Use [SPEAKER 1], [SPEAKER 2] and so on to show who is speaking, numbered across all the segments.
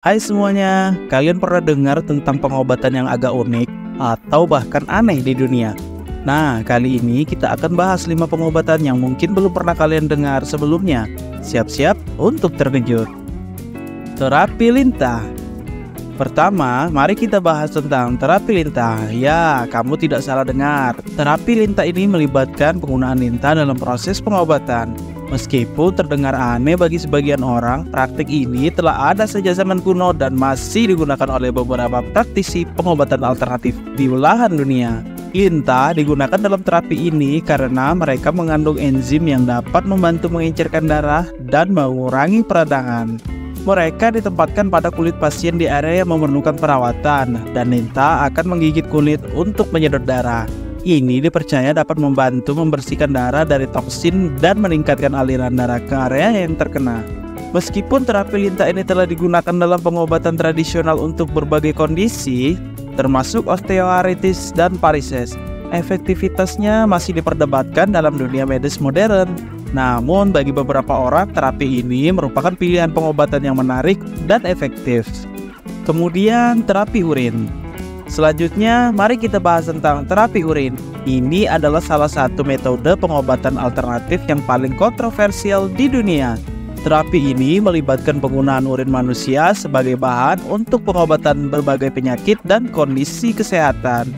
[SPEAKER 1] Hai semuanya, kalian pernah dengar tentang pengobatan yang agak unik atau bahkan aneh di dunia? Nah, kali ini kita akan bahas 5 pengobatan yang mungkin belum pernah kalian dengar sebelumnya. Siap-siap untuk terkejut. Terapi lintah. Pertama, mari kita bahas tentang terapi lintah. Ya, kamu tidak salah dengar. Terapi lintah ini melibatkan penggunaan lintah dalam proses pengobatan. Meskipun terdengar aneh bagi sebagian orang, praktik ini telah ada sejak zaman kuno dan masih digunakan oleh beberapa praktisi pengobatan alternatif di belahan dunia. Lintah digunakan dalam terapi ini karena mereka mengandung enzim yang dapat membantu mengencerkan darah dan mengurangi peradangan. Mereka ditempatkan pada kulit pasien di area yang memerlukan perawatan, dan lintah akan menggigit kulit untuk menyedot darah. Ini dipercaya dapat membantu membersihkan darah dari toksin dan meningkatkan aliran darah ke area yang terkena. Meskipun terapi lintah ini telah digunakan dalam pengobatan tradisional untuk berbagai kondisi, termasuk osteoartritis dan varises, efektivitasnya masih diperdebatkan dalam dunia medis modern. Namun bagi beberapa orang, terapi ini merupakan pilihan pengobatan yang menarik dan efektif. Kemudian terapi urin. Selanjutnya, mari kita bahas tentang terapi urin. Ini adalah salah satu metode pengobatan alternatif yang paling kontroversial di dunia. Terapi ini melibatkan penggunaan urin manusia sebagai bahan untuk pengobatan berbagai penyakit dan kondisi kesehatan.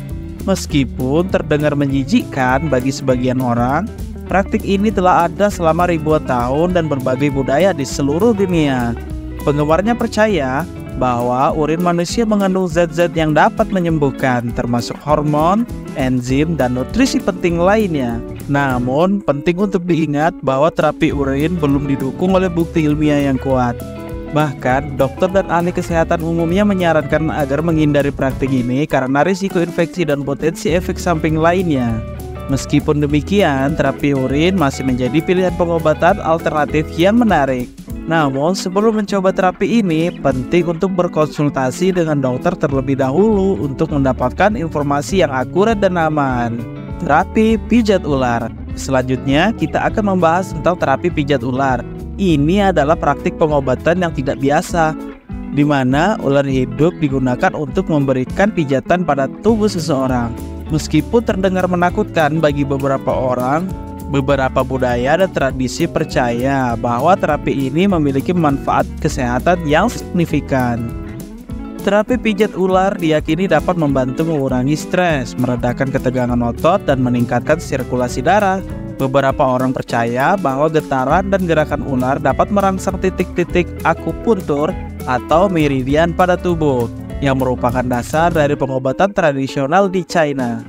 [SPEAKER 1] Meskipun terdengar menjijikkan bagi sebagian orang, praktik ini telah ada selama ribuan tahun dan berbagai budaya di seluruh dunia. Penggemarnya percaya bahwa urin manusia mengandung zat-zat yang dapat menyembuhkan, termasuk hormon, enzim, dan nutrisi penting lainnya. Namun, penting untuk diingat bahwa terapi urin belum didukung oleh bukti ilmiah yang kuat. Bahkan, dokter dan ahli kesehatan umumnya menyarankan agar menghindari praktik ini karena risiko infeksi dan potensi efek samping lainnya. Meskipun demikian, terapi urin masih menjadi pilihan pengobatan alternatif yang menarik. Namun, sebelum mencoba terapi ini, penting untuk berkonsultasi dengan dokter terlebih dahulu untuk mendapatkan informasi yang akurat dan aman. Terapi pijat ular. Selanjutnya, kita akan membahas tentang terapi pijat ular. Ini adalah praktik pengobatan yang tidak biasa, di mana ular hidup digunakan untuk memberikan pijatan pada tubuh seseorang. Meskipun terdengar menakutkan bagi beberapa orang, beberapa budaya dan tradisi percaya bahwa terapi ini memiliki manfaat kesehatan yang signifikan. Terapi pijat ular diyakini dapat membantu mengurangi stres, meredakan ketegangan otot, dan meningkatkan sirkulasi darah. Beberapa orang percaya bahwa getaran dan gerakan ular dapat merangsang titik-titik akupuntur atau meridian pada tubuh, yang merupakan dasar dari pengobatan tradisional di China.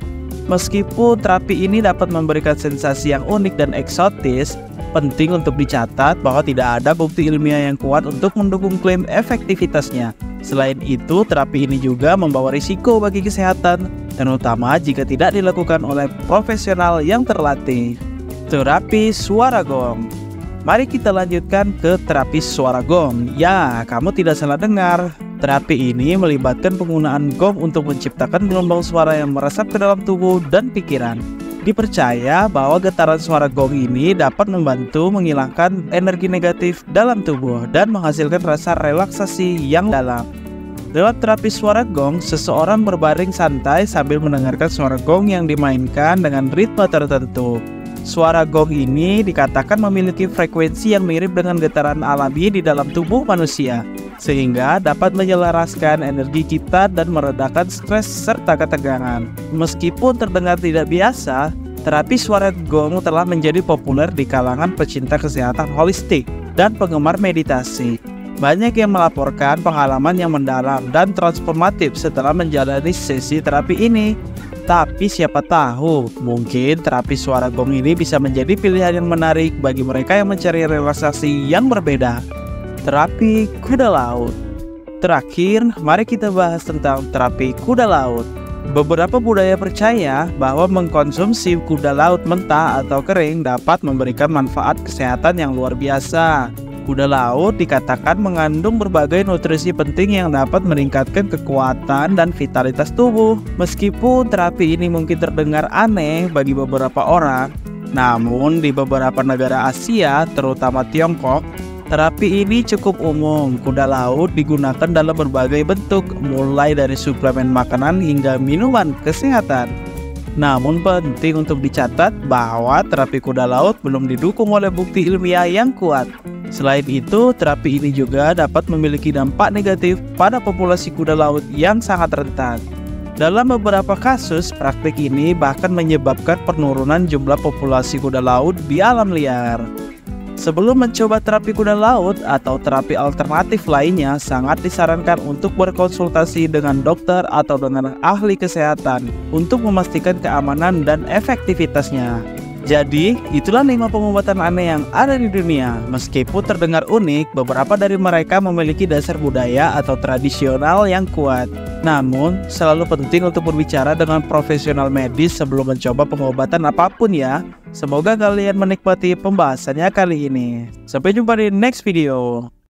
[SPEAKER 1] Meskipun terapi ini dapat memberikan sensasi yang unik dan eksotis, penting untuk dicatat bahwa tidak ada bukti ilmiah yang kuat untuk mendukung klaim efektivitasnya. Selain itu, terapi ini juga membawa risiko bagi kesehatan, terutama jika tidak dilakukan oleh profesional yang terlatih. Terapi suara gong. Mari kita lanjutkan ke terapi suara gong. Ya, kamu tidak salah dengar. Terapi ini melibatkan penggunaan gong untuk menciptakan gelombang suara yang meresap ke dalam tubuh dan pikiran. Dipercaya bahwa getaran suara gong ini dapat membantu menghilangkan energi negatif dalam tubuh dan menghasilkan rasa relaksasi yang dalam. Dalam terapi suara gong, seseorang berbaring santai sambil mendengarkan suara gong yang dimainkan dengan ritme tertentu. Suara gong ini dikatakan memiliki frekuensi yang mirip dengan getaran alami di dalam tubuh manusia, sehingga dapat menyelaraskan energi kita dan meredakan stres serta ketegangan. Meskipun terdengar tidak biasa, terapi suara gong telah menjadi populer di kalangan pecinta kesehatan holistik dan penggemar meditasi. Banyak yang melaporkan pengalaman yang mendalam dan transformatif setelah menjalani sesi terapi ini. Tapi siapa tahu, mungkin terapi suara gong ini bisa menjadi pilihan yang menarik bagi mereka yang mencari relaksasi yang berbeda. Terapi kuda laut. Terakhir, mari kita bahas tentang terapi kuda laut. Beberapa budaya percaya bahwa mengkonsumsi kuda laut mentah atau kering dapat memberikan manfaat kesehatan yang luar biasa. Kuda laut dikatakan mengandung berbagai nutrisi penting yang dapat meningkatkan kekuatan dan vitalitas tubuh. Meskipun terapi ini mungkin terdengar aneh bagi beberapa orang, namun di beberapa negara Asia, terutama Tiongkok, Terapi ini cukup umum, kuda laut digunakan dalam berbagai bentuk, mulai dari suplemen makanan hingga minuman kesehatan. Namun penting untuk dicatat bahwa terapi kuda laut belum didukung oleh bukti ilmiah yang kuat. Selain itu, terapi ini juga dapat memiliki dampak negatif pada populasi kuda laut yang sangat rentan. Dalam beberapa kasus, praktik ini bahkan menyebabkan penurunan jumlah populasi kuda laut di alam liar. Sebelum mencoba terapi kuda laut atau terapi alternatif lainnya, sangat disarankan untuk berkonsultasi dengan dokter atau dengan ahli kesehatan untuk memastikan keamanan dan efektivitasnya. Jadi, itulah 5 pengobatan aneh yang ada di dunia. Meskipun terdengar unik, beberapa dari mereka memiliki dasar budaya atau tradisional yang kuat. Namun, selalu penting untuk berbicara dengan profesional medis sebelum mencoba pengobatan apapun ya. Semoga kalian menikmati pembahasannya kali ini. Sampai jumpa di next video.